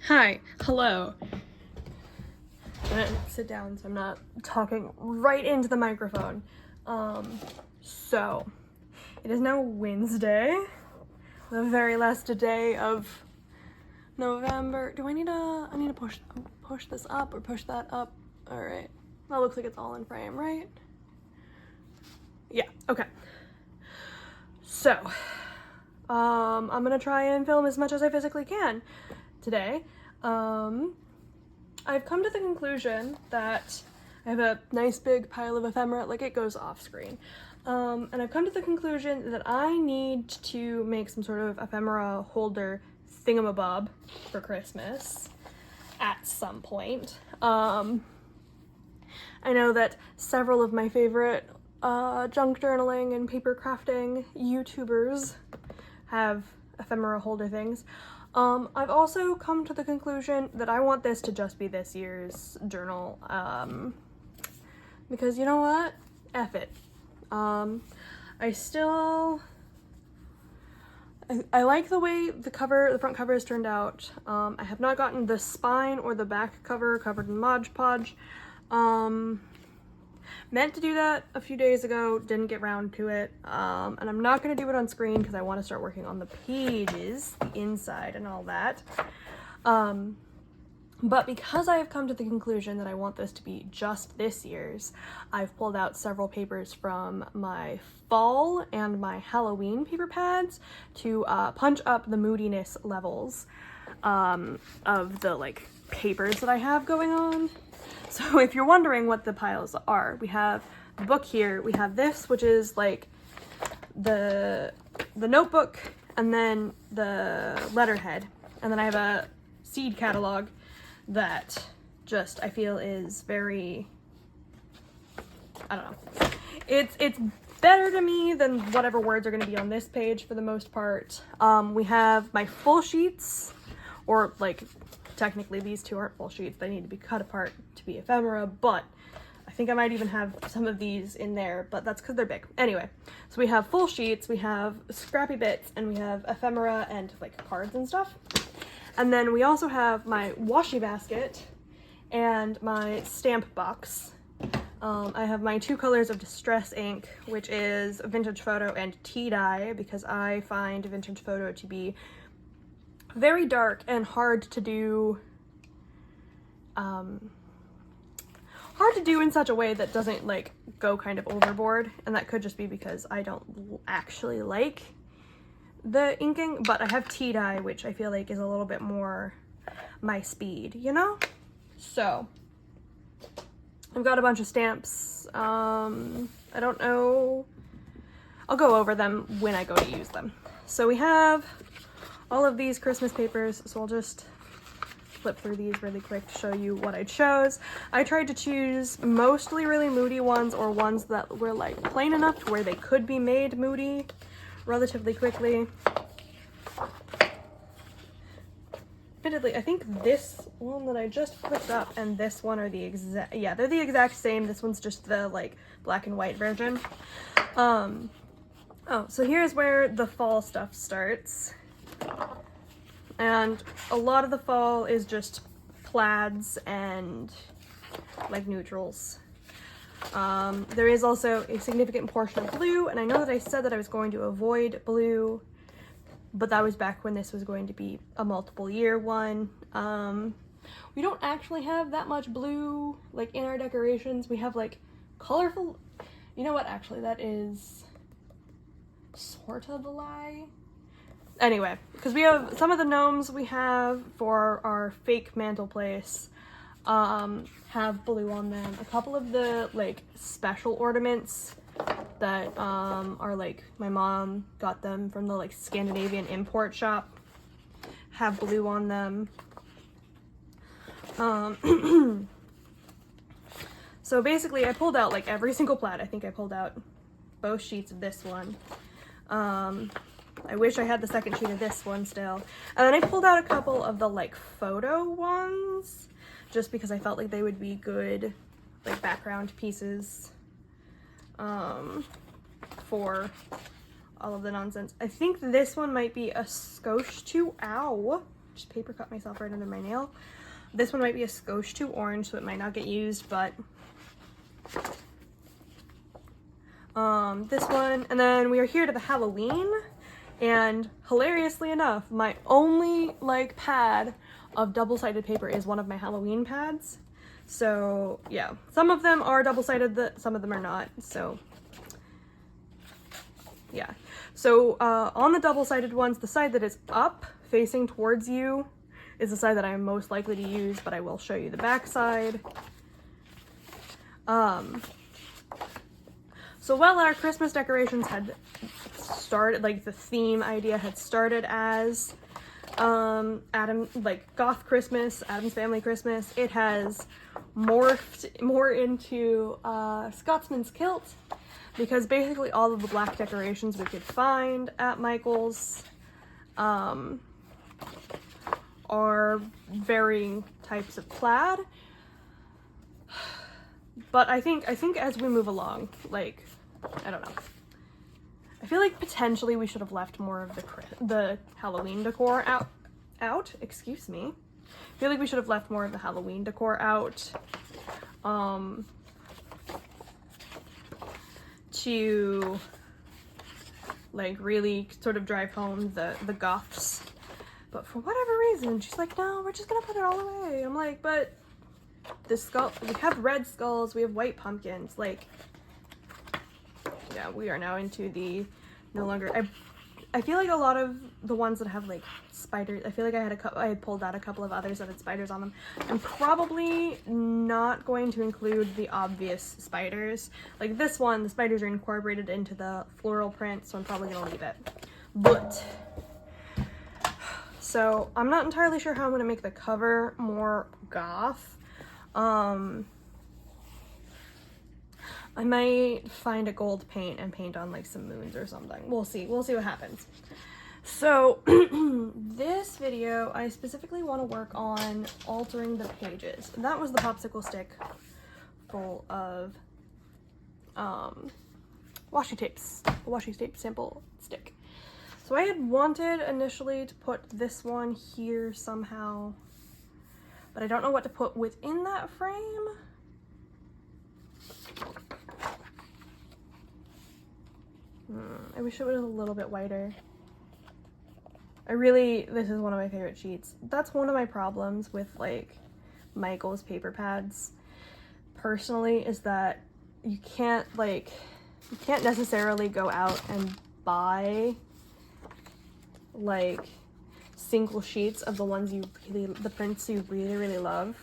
Hi, hello. I'm gonna sit down so I'm not talking right into the microphone. So it is now Wednesday, the very last day of November. Do I need to push this up or push that up? All right, that looks like it's all in frame, right? Yeah, okay. So, I'm gonna try and film as much as I physically can today. I've come to the conclusion that I have a nice big pile of ephemera, like it goes off screen. And I've come to the conclusion that I need to make some sort of ephemera holder thingamabob for Christmas at some point. I know that several of my favorite junk journaling and paper crafting YouTubers have ephemera holder things. I've also come to the conclusion that I want this to just be this year's journal, because you know what? F it. I like the way the front cover has turned out. I have not gotten the spine or the back cover covered in Mod Podge. Meant to do that a few days ago, didn't get round to it, and I'm not going to do it on screen because I want to start working on the pages, the inside and all that. But because I have come to the conclusion that I want this to be just this year's, I've pulled out several papers from my fall and my Halloween paper pads to punch up the moodiness levels of the papers that I have going on. So if you're wondering what the piles are, we have the book here, we have this, which is like the notebook, and then the letterhead, and then I have a seed catalog that I feel is very, I don't know. It's better to me than whatever words are going to be on this page for the most part. We have my full sheets, or technically these two aren't full sheets, they need to be cut apart to be ephemera, but I think I might even have some of these in there, but that's because they're big. Anyway, so we have full sheets, we have scrappy bits, and we have ephemera and cards and stuff. And then we also have my washi basket and my stamp box. I have my two colors of distress ink, which is vintage photo and tea dye, because I find vintage photo to be very dark and hard to do in such a way that doesn't go kind of overboard, and that could just be because I don't actually like the inking, but I have tea dye, which I feel like is a little bit more my speed, you know? So I've got a bunch of stamps. I don't know, I'll go over them when I go to use them. So we have all of these Christmas papers, so I'll just flip through these really quick to show you what I chose. I tried to choose mostly really moody ones, or ones that were plain enough to where they could be made moody relatively quickly. Admittedly, I think this one that I just flipped up and this one are the exact, yeah, they're the exact same. This one's just the black and white version. Oh, so here's where the fall stuff starts. And a lot of the fall is just plaids and neutrals. There is also a significant portion of blue, and I know that I said that I was going to avoid blue, but that was back when this was going to be a multiple year one. We don't actually have that much blue in our decorations. We have colorful, you know what, actually that is sort of a lie. Anyway, because we have some of the gnomes we have for our fake mantelpiece have blue on them. A couple of the special ornaments that are my mom got them from the Scandinavian import shop have blue on them. So basically I pulled out every single plaid. I think I pulled out both sheets of this one. I wish I had the second sheet of this one still. And then I pulled out a couple of the photo ones, just because I felt like they would be good background pieces for all of the nonsense. I think this one might be a skosh to ow. just paper cut myself right under my nail. This one might be a skosh too orange, so it might not get used, but this one. And then we are here to the Halloween, and hilariously enough, my only like pad of double-sided paper is one of my Halloween pads. So yeah, some of them are double-sided, some of them are not, so yeah. So on the double-sided ones, the side that is up facing towards you is the side that I'm most likely to use, but I will show you the back side. So while our Christmas decorations had started, like the theme idea had started as like goth Christmas, Addams Family Christmas, it has morphed more into Scotsman's Kilt, because basically all of the black decorations we could find at Michael's are varying types of plaid. But I think as we move along, like, I don't know. I feel like potentially we should have left more of the Halloween decor out. Excuse me. I feel like we should have left more of the Halloween decor out. To like really sort of drive home the goths. But for whatever reason, she's like, no, we're just gonna put it all away. I'm like, but the skull, we have red skulls, we have white pumpkins, like, yeah, we are now into the no longer, I feel like a lot of the ones that have like spiders, I feel like I had pulled out a couple of others that had spiders on them. I'm probably not going to include the obvious spiders. Like this one, the spiders are incorporated into the floral print, so I'm probably gonna leave it. But so I'm not entirely sure how I'm gonna make the cover more goth. I might find a gold paint and paint on like some moons or something. We'll see what happens. So this video, I specifically want to work on altering the pages. That was the popsicle stick full of washi tapes, a washi tape sample stick. So I had wanted initially to put this one here somehow, but I don't know what to put within that frame. I wish it was a little bit whiter. This is one of my favorite sheets. That's one of my problems with like Michael's paper pads personally, is that you can't necessarily go out and buy like single sheets of the ones the prints you really love.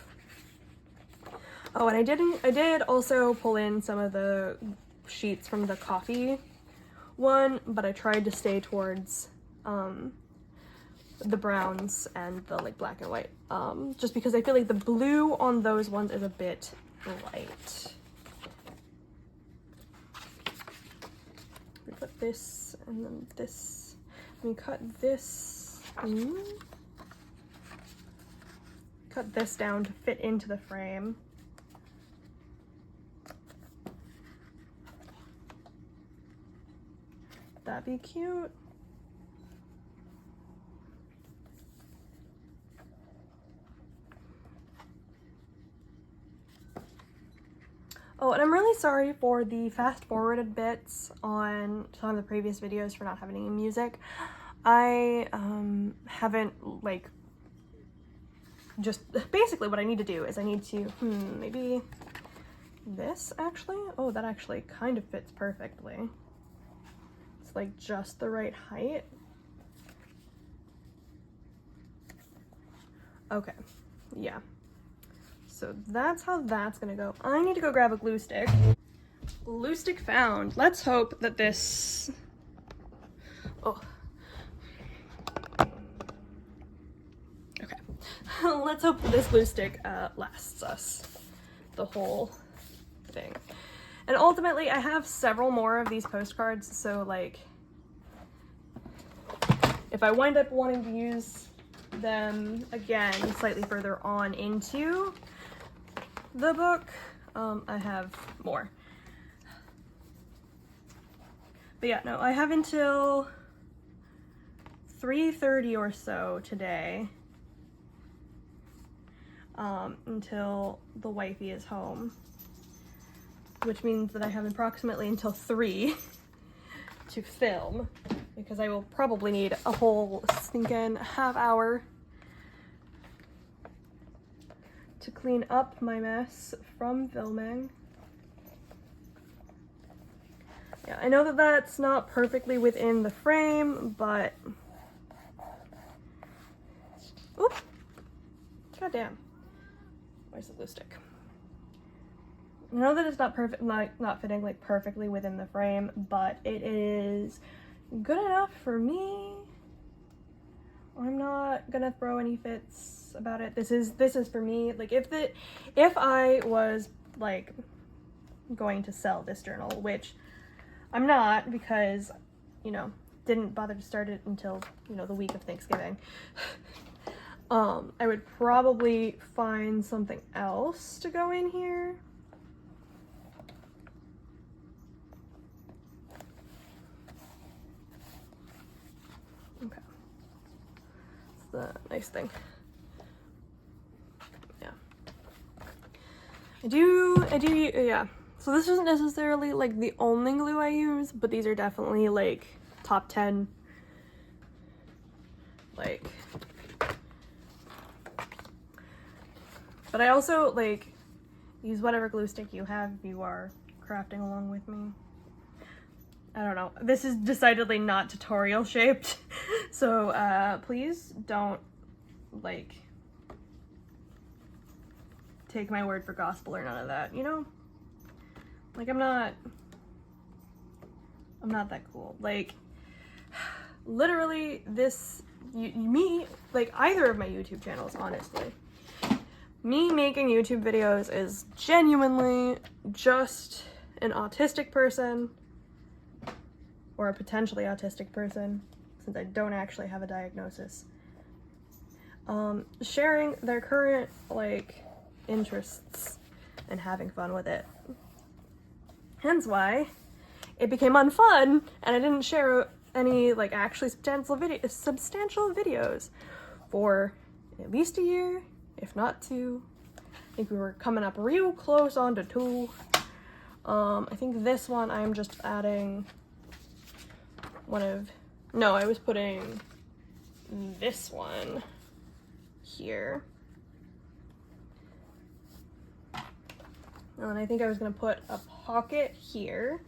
Oh, and I did also pull in some of the sheets from the coffee one, but I tried to stay towards the browns and the like black and white, just because I feel like the blue on those ones is a bit light. We put this and then this. We cut this. Cut this down to fit into the frame. That'd be cute. Oh, and I'm really sorry for the fast-forwarded bits on some of the previous videos for not having any music. I haven't, like, just basically what I need to do is I need to, maybe this actually? Oh, that actually kind of fits perfectly. It's like just the right height. Okay, yeah. So that's how that's gonna go. I need to go grab a glue stick. Glue stick found. Let's hope that this, oh. Okay. Let's hope that this glue stick lasts us the whole thing. And ultimately, I have several more of these postcards, so like, if I wind up wanting to use them again slightly further on into the book, I have more. But yeah, no, I have until 3:30 or so today until the wifey is home, which means that I have approximately until 3 to film, because I will probably need a whole stinking half hour to clean up my mess from filming. Yeah, I know that that's not perfectly within the frame, but oop, goddamn, where's the glue stick? I know that it's not perfect, not fitting like perfectly within the frame, but it is good enough for me. I'm not gonna throw any fits about it. This is for me. Like if I was like going to sell this journal, which I'm not, because, you know, didn't bother to start it until, you know, the week of Thanksgiving. I would probably find something else to go in here. Okay. That's the nice thing. Yeah. I do, yeah. So this isn't necessarily like the only glue I use, but these are definitely like top 10. Like, but I also like use whatever glue stick you have if you are crafting along with me. I don't know. This is decidedly not tutorial shaped, so please don't like take my word for gospel or none of that, you know? Like, I'm not that cool. Like, literally this, me, like either of my YouTube channels, honestly, me making YouTube videos is genuinely just an autistic person, or a potentially autistic person, since I don't actually have a diagnosis, sharing their current, like, interests and having fun with it. Hence why it became unfun and I didn't share any, like, actually substantial videos for at least a year, if not 2. I think we were coming up real close on to 2. I think this one I'm just adding I was putting this one here. And I think I was gonna put a pocket here.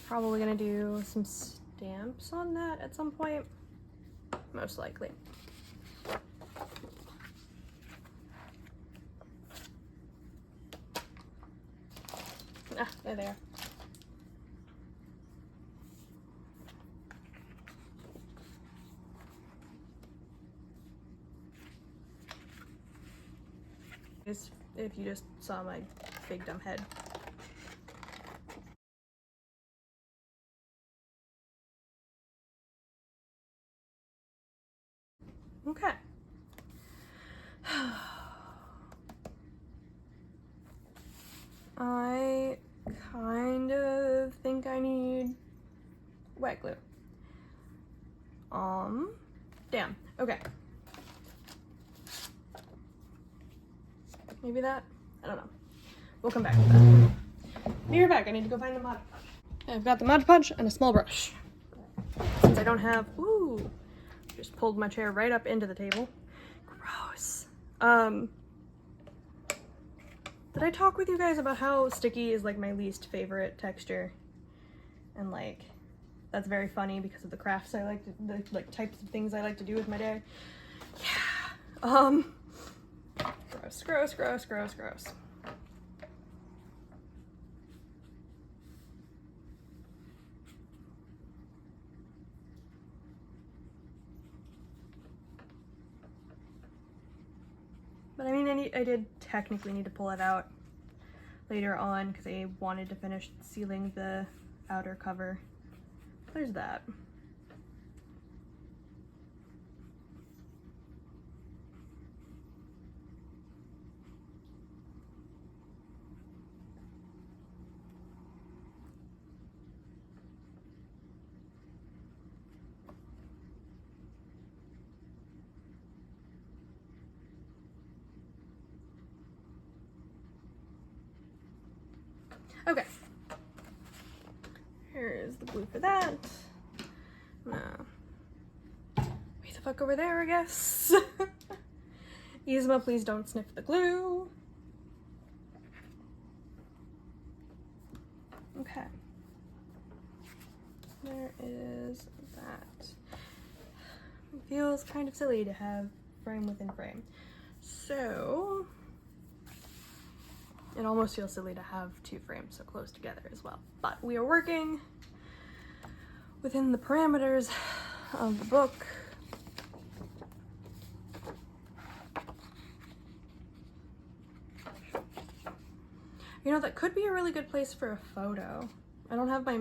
Probably gonna do some stamps on that at some point, most likely. Ah, there they are. If you just saw my big dumb head. Okay. I kind of think I need wet glue. Damn. Okay. Maybe that? I don't know. We'll come back to that. Be right back. I need to go find the Mod Podge. I've got the Mod Podge and a small brush. Since I don't have, ooh, just pulled my chair right up into the table. Gross. Did I talk with you guys about how sticky is like my least favorite texture? And like, that's very funny because of the crafts I like to, the like types of things I like to do with my day. Yeah. Gross, gross, gross, gross, gross. I did technically need to pull it out later on because I wanted to finish sealing the outer cover. There's that. Okay. Here's the glue for that. Now, wait the fuck over there, I guess. Yzma, please don't sniff the glue. Okay. There is that. It feels kind of silly to have frame within frame. So, it almost feels silly to have two frames so close together as well. But we are working within the parameters of the book. You know, that could be a really good place for a photo. I don't have my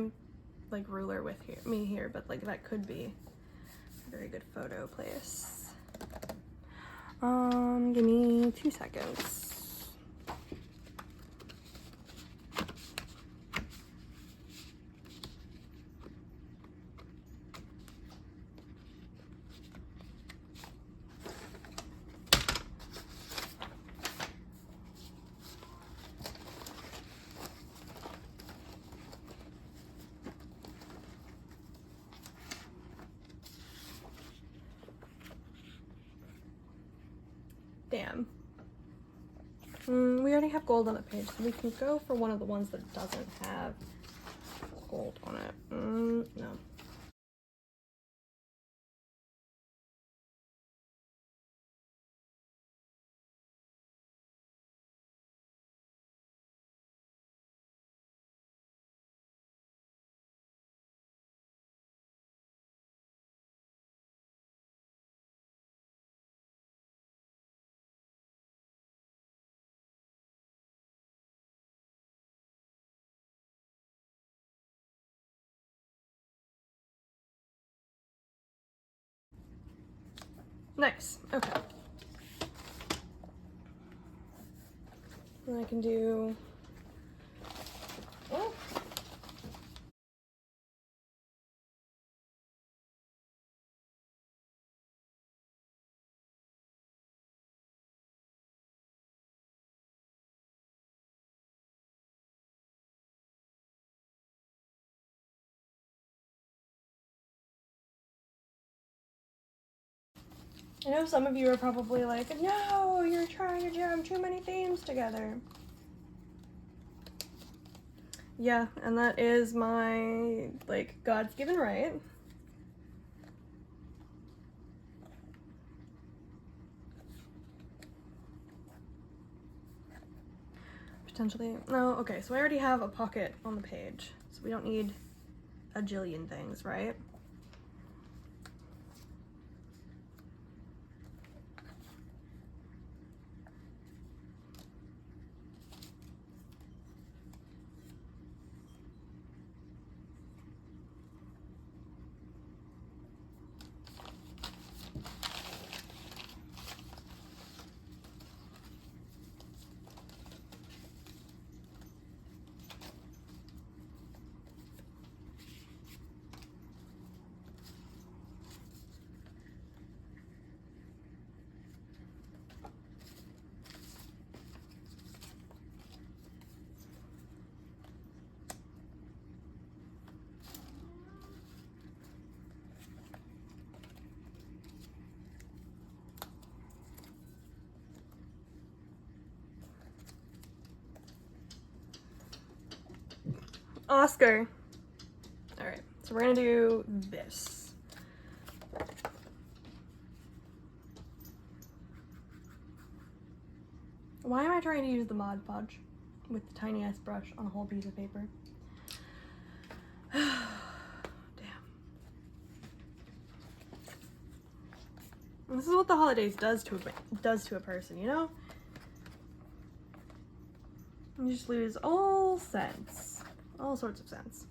like ruler with me here, but like that could be a very good photo place. Give me 2 seconds. Damn. We already have gold on the page, so we can go for one of the ones that doesn't have gold on it. No. Nice. Okay. And I can do. Oh. I know some of you are probably like, no, you're trying to jam too many themes together. Yeah, and that is my, like, God's given right. Potentially, no, okay, so I already have a pocket on the page, so we don't need a jillion things, right? Oscar. All right, so we're gonna do this. Why am I trying to use the Mod Podge with the tiny ass brush on a whole piece of paper? Damn. This is what the holidays does to a person, you know? You just lose all sense. All sorts of sense.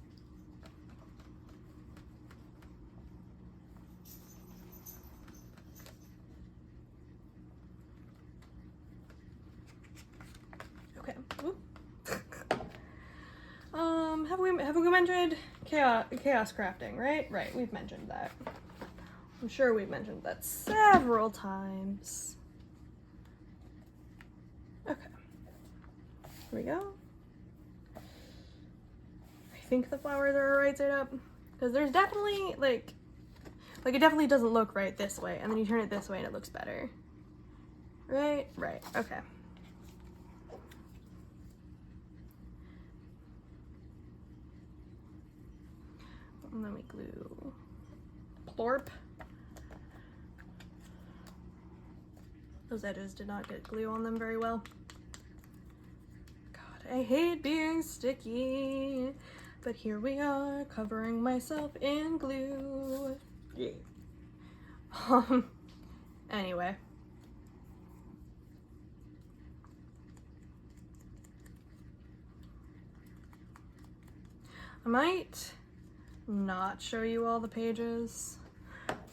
Okay. Have we mentioned chaos crafting, right? Right, we've mentioned that. I'm sure we've mentioned that several times. Okay. Here we go. I think the flowers are right side up, because there's definitely like it definitely doesn't look right this way, and then you turn it this way and it looks better. Right? Right. Okay. And then we glue plorp. Those edges did not get glue on them very well. God, I hate being sticky. But here we are, covering myself in glue. Yeah. Anyway. I might not show you all the pages.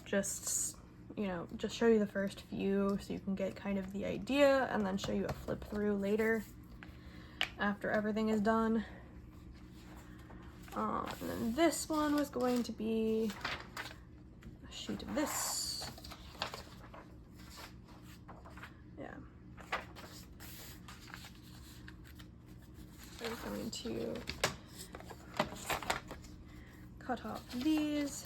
Just, you know, just show you the first few so you can get kind of the idea, and then show you a flip through later after everything is done. And then this one was going to be a sheet of this. Yeah. I'm going to cut off these.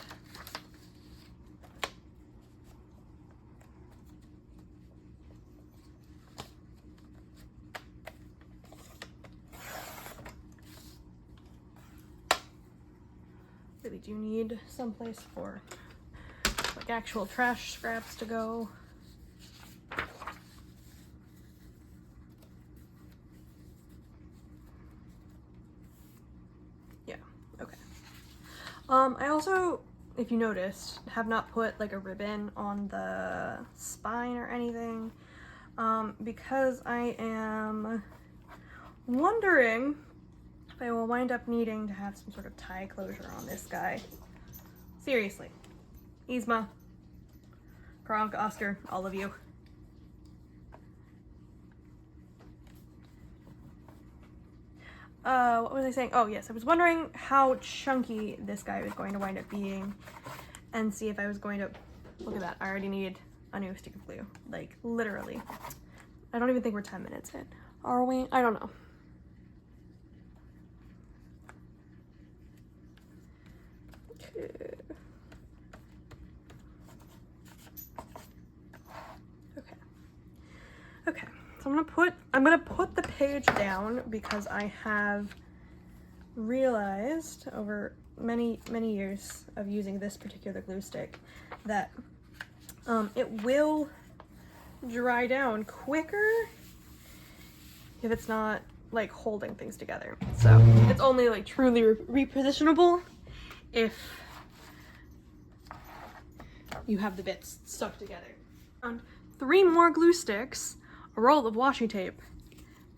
Really do need someplace for like actual trash scraps to go. Yeah, okay. I also, if you noticed, have not put like a ribbon on the spine or anything, because I am wondering if I will wind up needing to have some sort of tie closure on this guy. Seriously. Yzma, Kronk, Oscar, all of you. What was I saying? Oh yes, I was wondering how chunky this guy was going to wind up being, and see if I was going to, look at that, I already need a new stick of glue. Like, literally. I don't even think we're 10 minutes in. Are we? I don't know. Okay, so I'm gonna put the page down because I have realized over many years of using this particular glue stick that it will dry down quicker if it's not like holding things together. So it's only like truly repositionable if you have the bits stuck together. 3 more glue sticks, a roll of washi tape,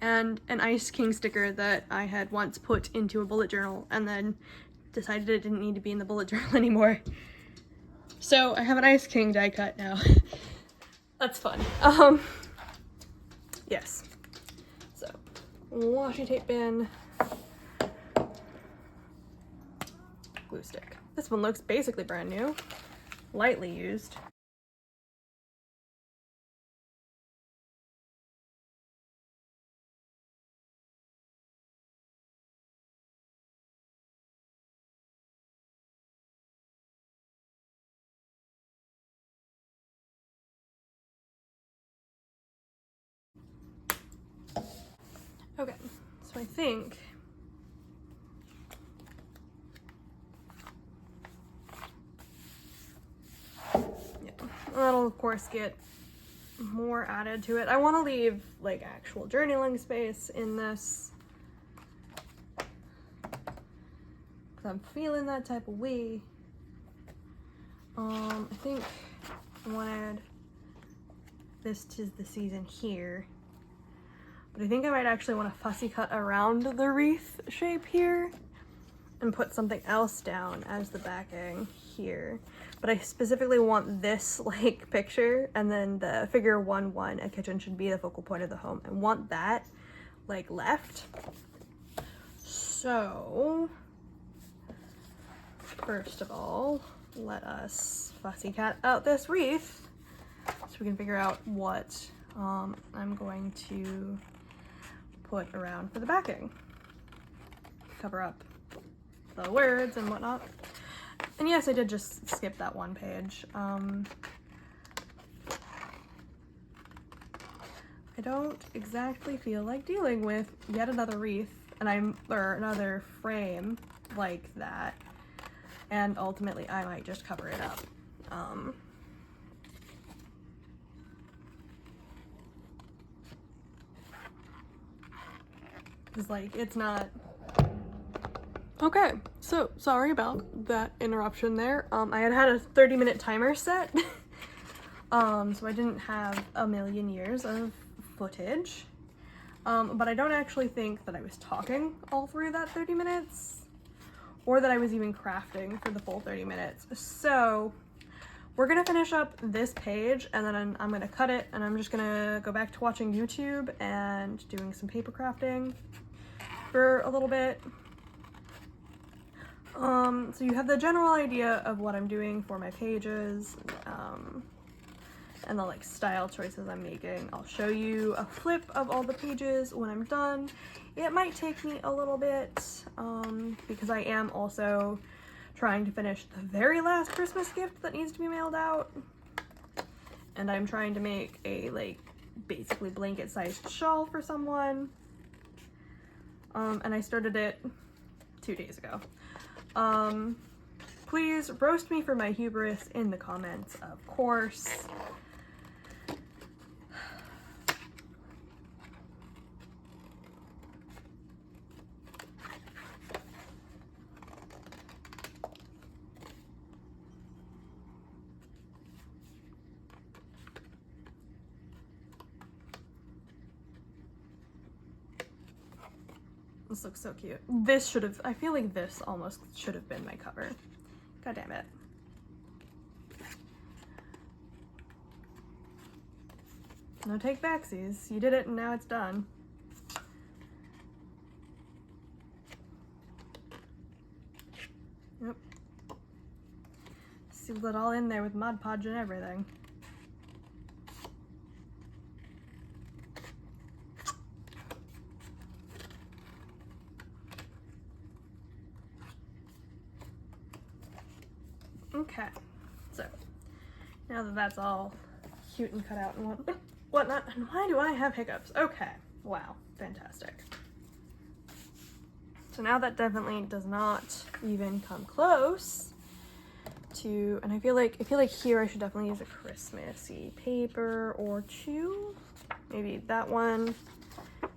and an Ice King sticker that I had once put into a bullet journal and then decided it didn't need to be in the bullet journal anymore. So I have an Ice King die cut now. That's fun. Yes. So, washi tape bin, glue stick. This one looks basically brand new, lightly used. Okay, so I think that'll of course get more added to it. I want to leave like actual journaling space in this because I'm feeling that type of way. I think I wanted this 'tis the season here. But I think I might actually want to fussy cut around the wreath shape here and put something else down as the backing here. But I specifically want this like picture, and then the figure 1-1, a kitchen should be the focal point of the home. I want that like left. So first of all, let us fussy cut out this wreath so we can figure out what I'm going to put around for the backing. Cover up the words and whatnot. And yes, I did just skip that one page. I don't exactly feel like dealing with yet another wreath or another frame like that. And ultimately I might just cover it up. It's like, it's not. Okay, so sorry about that interruption there. I had a 30-minute timer set. So I didn't have a million years of footage. But I don't actually think that I was talking all through that 30 minutes or that I was even crafting for the full 30 minutes. So we're gonna finish up this page and then I'm gonna cut it and I'm just gonna go back to watching YouTube and doing some paper crafting for a little bit. So you have the general idea of what I'm doing for my pages, and the like style choices I'm making. I'll show you a flip of all the pages when I'm done. It might take me a little bit, because I am also trying to finish the very last Christmas gift that needs to be mailed out. And I'm trying to make a like basically blanket sized shawl for someone. And I started it 2 days ago. Please roast me for my hubris in the comments, of course. This looks so cute. This should have, I feel like this almost should have been my cover. God damn it. No take backsies. You did it and now it's done. Yep. Sealed it all in there with Mod Podge and everything. Okay, so now that that's all cute and cut out and whatnot, and why do I have hiccups? Okay, wow, fantastic. So now that definitely does not even come close to, and I feel like here I should definitely use a Christmassy paper or two. Maybe that one,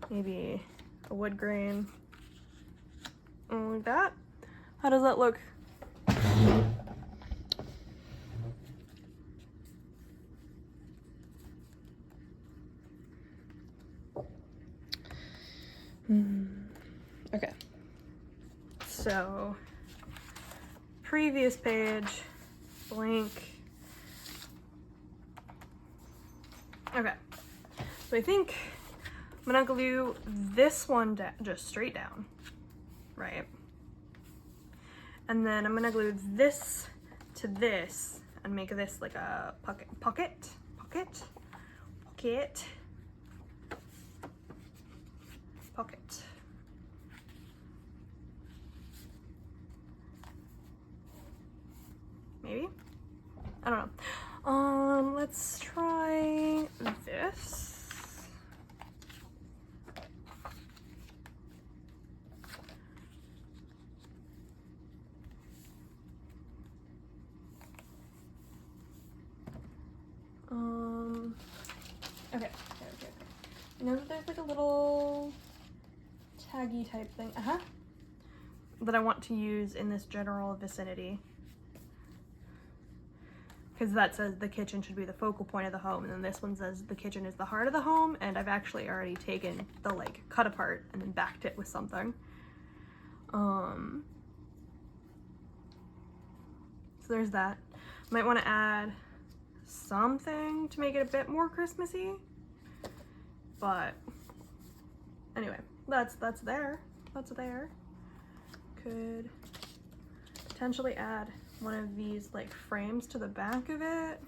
maybe a wood grain, like that. How does that look? Okay, so previous page, blank. Okay, so I think I'm gonna glue this one just straight down, right? And then I'm gonna glue this to this and make this like a pocket. Maybe? I don't know. Let's try this. Okay. You know that there's like a little taggy type thing, that I want to use in this general vicinity. because that says the kitchen should be the focal point of the home, and then this one says the kitchen is the heart of the home, and I've actually already taken the like cut apart and then backed it with something. So there's that. Might want to add something to make it a bit more Christmassy, but anyway, that's there. Could potentially add one of these like frames to the back of it.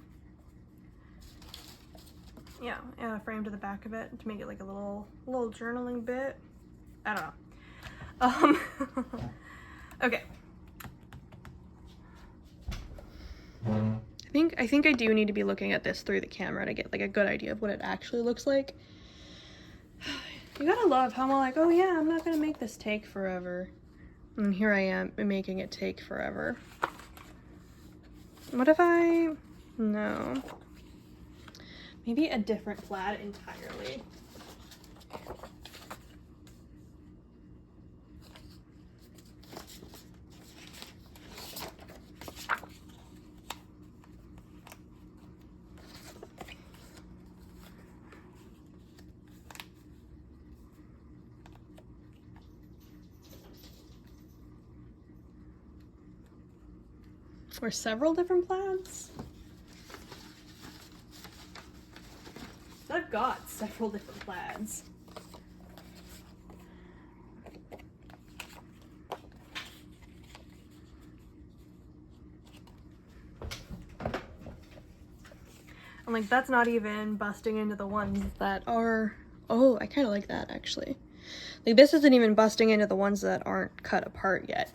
Yeah, add a frame to the back of it to make it like a little journaling bit. I don't know. Okay. I think I do need to be looking at this through the camera to get like a good idea of what it actually looks like. You gotta love how I'm all like, oh yeah, I'm not gonna make this take forever. And here I am making it take forever. What if no. Maybe a different plaid entirely. Or several different plaids. I've got several different plaids. And like that's not even busting into the ones that are, oh, I kind of like that actually. Like this isn't even busting into the ones that aren't cut apart yet.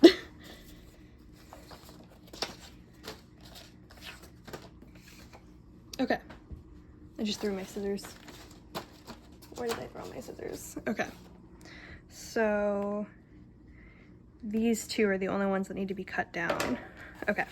Okay, I just threw my scissors. Where did I throw my scissors? Okay, so these two are the only ones that need to be cut down. Okay.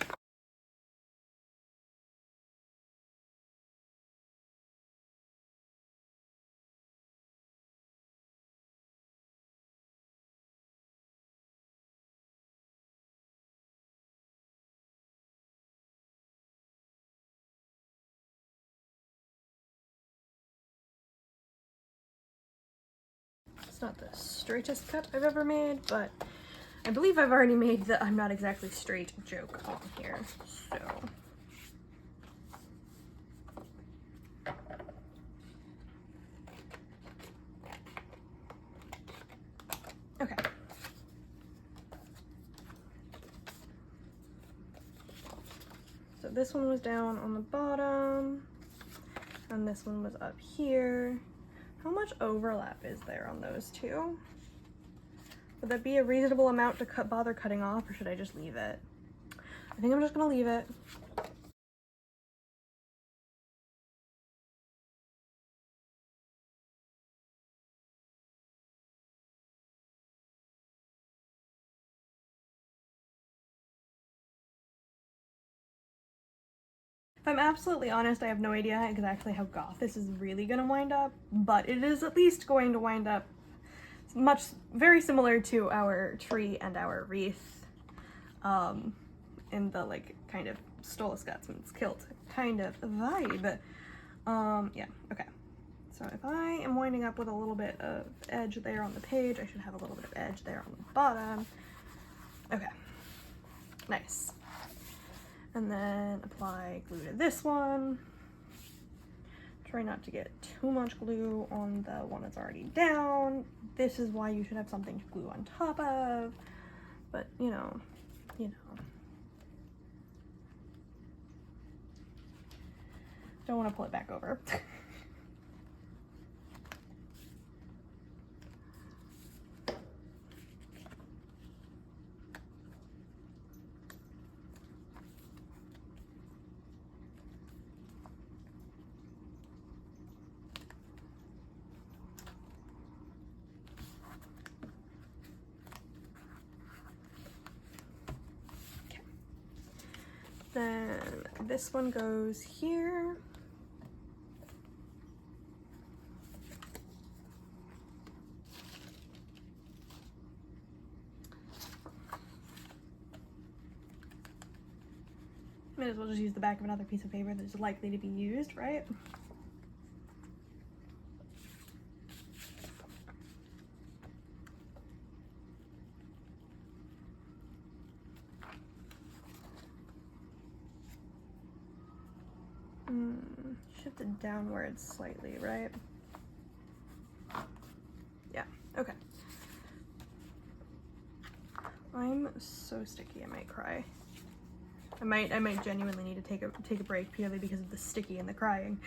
It's not the straightest cut I've ever made, but I believe I've already made the I'm not exactly straight joke on here, so. Okay. So this one was down on the bottom, and this one was up here. How much overlap is there on those two? Would that be a reasonable amount to bother cutting off, or should I just leave it? I think I'm just gonna leave it. If I'm absolutely honest, I have no idea exactly how goth this is really gonna wind up, but it is at least going to wind up very similar to our tree and our wreath, in the like kind of Stola Scotsman's kilt kind of vibe. Yeah, okay. So if I am winding up with a little bit of edge there on the page, I should have a little bit of edge there on the bottom. Okay, nice. And then apply glue to this one. Try not to get too much glue on the one that's already down. This is why you should have something to glue on top of. But you know. Don't want to pull it back over. Then this one goes here. Might as well just use the back of another piece of paper that's likely to be used, right? Shifted downwards slightly, right? Yeah, okay. I'm so sticky, I might cry. I might genuinely need to take a break purely because of the sticky and the crying.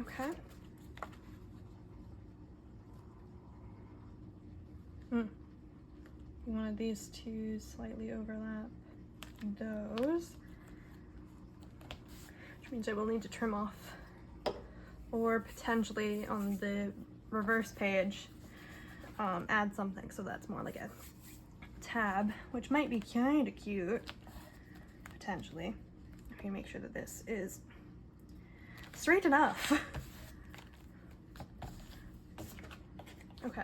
Okay. Wanted these to slightly overlap those, which means I will need to trim off, or potentially on the reverse page add something so that's more like a tab, which might be kind of cute, potentially. Okay, make sure that this is straight enough. Okay.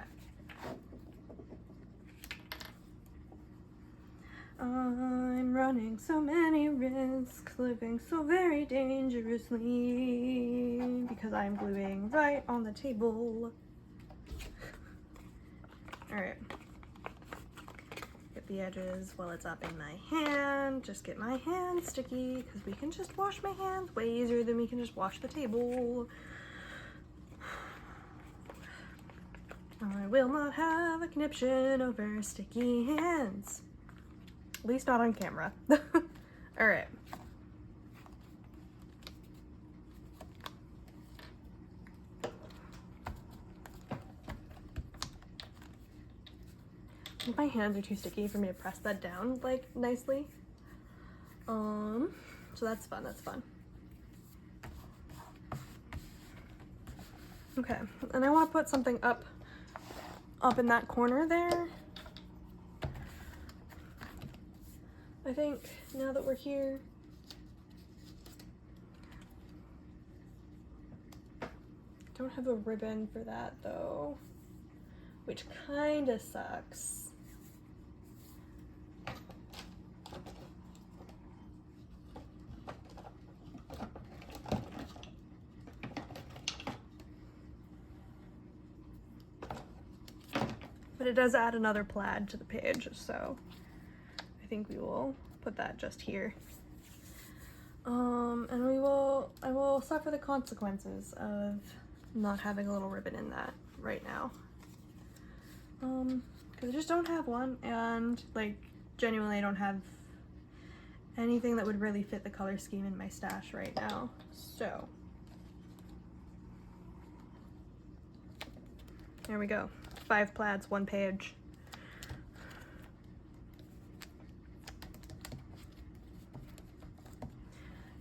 I'm running so many risks, living so very dangerously, because I'm gluing right on the table. Alright. Get the edges while it's up in my hand. Just get my hands sticky, because we can just wash my hands way easier than we can just wash the table. I will not have a conniption over sticky hands. At least not on camera. Alright. My hands are too sticky for me to press that down like nicely. So that's fun, that's fun. Okay, and I want to put something up in that corner there. I think now that we're here, don't have a ribbon for that though, which kind of sucks. But it does add another plaid to the page, so I think we will put that just here. And I will suffer the consequences of not having a little ribbon in that right now. Because I just don't have one, and like genuinely I don't have anything that would really fit the color scheme in my stash right now. So there we go. 5 plaids, 1 page.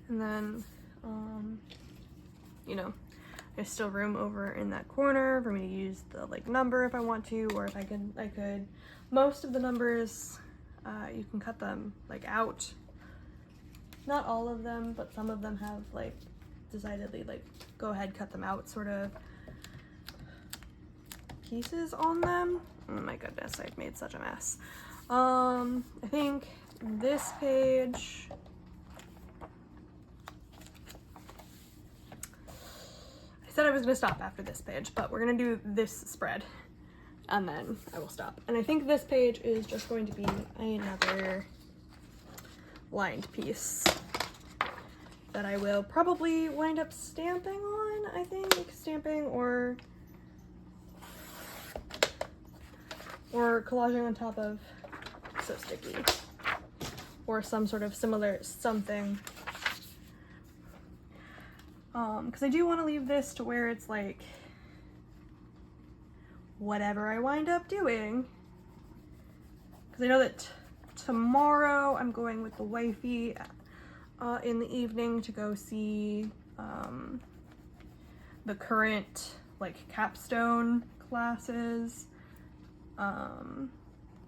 And then, you know, there's still room over in that corner for me to use the like number if I want to, or if I could. Most of the numbers, you can cut them like out. Not all of them, but some of them have like decidedly like go ahead, cut them out sort of pieces on them. Oh my goodness, I've made such a mess. I think this page, I said I was gonna stop after this page, but we're gonna do this spread and then I will stop. And I think this page is just going to be another lined piece that I will probably wind up stamping on, I think. Stamping or collaging on top of, so sticky, or some sort of similar something. Because I do want to leave this to where it's like whatever I wind up doing. Because I know that tomorrow I'm going with the wifey in the evening to go see the current like capstone classes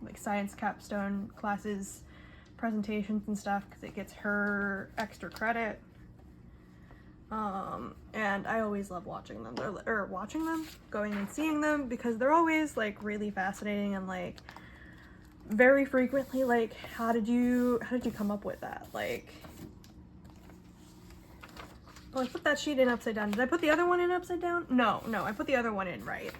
like science capstone classes, presentations and stuff, because it gets her extra credit. And I always love watching them, going and seeing them, because they're always like really fascinating, and like very frequently like, how did you come up with that? Like, oh, I put that sheet in upside down. Did I put the other one in upside down? No, I put the other one in right.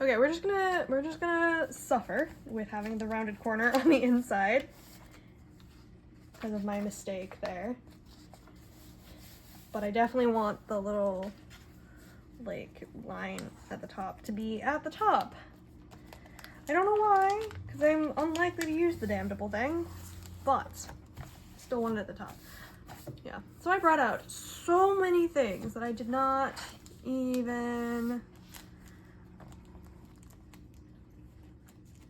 Okay, we're just gonna suffer with having the rounded corner on the inside because of my mistake there. But I definitely want the little like line at the top to be at the top. I don't know why, because I'm unlikely to use the damnable thing, but still want it at the top. Yeah, so I brought out so many things that I did not even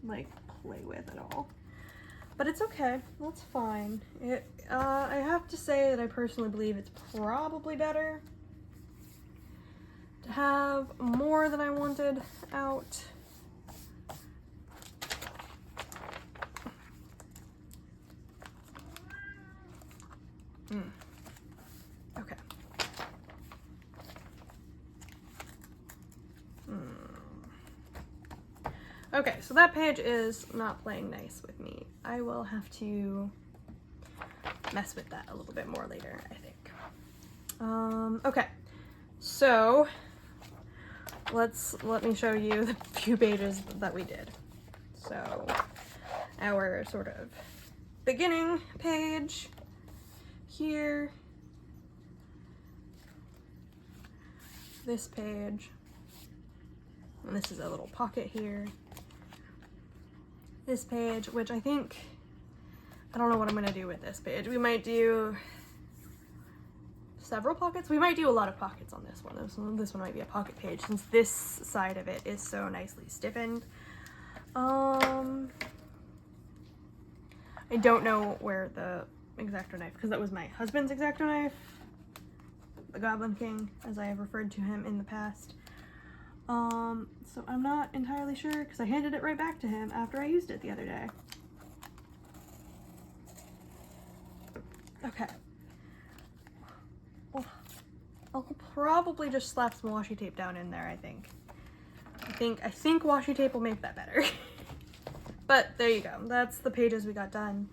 like play with at all, but it's okay, that's fine. I have to say that I personally believe it's probably better to have more than I wanted out. Okay. Okay, so that page is not playing nice with me. I will have to mess with that a little bit more later, I think. Okay, so let me show you the few pages that we did. So our sort of beginning page here, this page, and this is a little pocket here. This page, which I don't know what I'm gonna do with this page. We might do several pockets. We might do a lot of pockets on this one. This one might be a pocket page since this side of it is so nicely stiffened. I don't know where the X-Acto knife, because that was my husband's X-Acto knife, the Goblin King, as I have referred to him in the past. So I'm not entirely sure, because I handed it right back to him after I used it the other day. Okay. Oh, I'll probably just slap some washi tape down in there, I think. I think washi tape will make that better. But there you go. That's the pages we got done.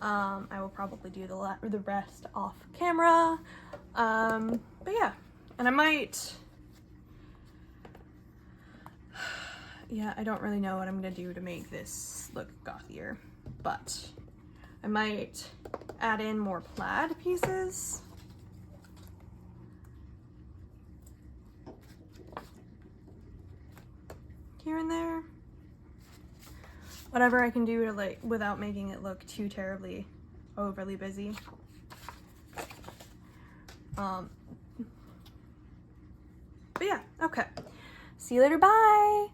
I will probably do the rest off camera. But yeah, and I might... Yeah, I don't really know what I'm gonna do to make this look gothier, but I might add in more plaid pieces. Here and there. Whatever I can do to like, without making it look too terribly overly busy. But yeah, okay. See you later, bye!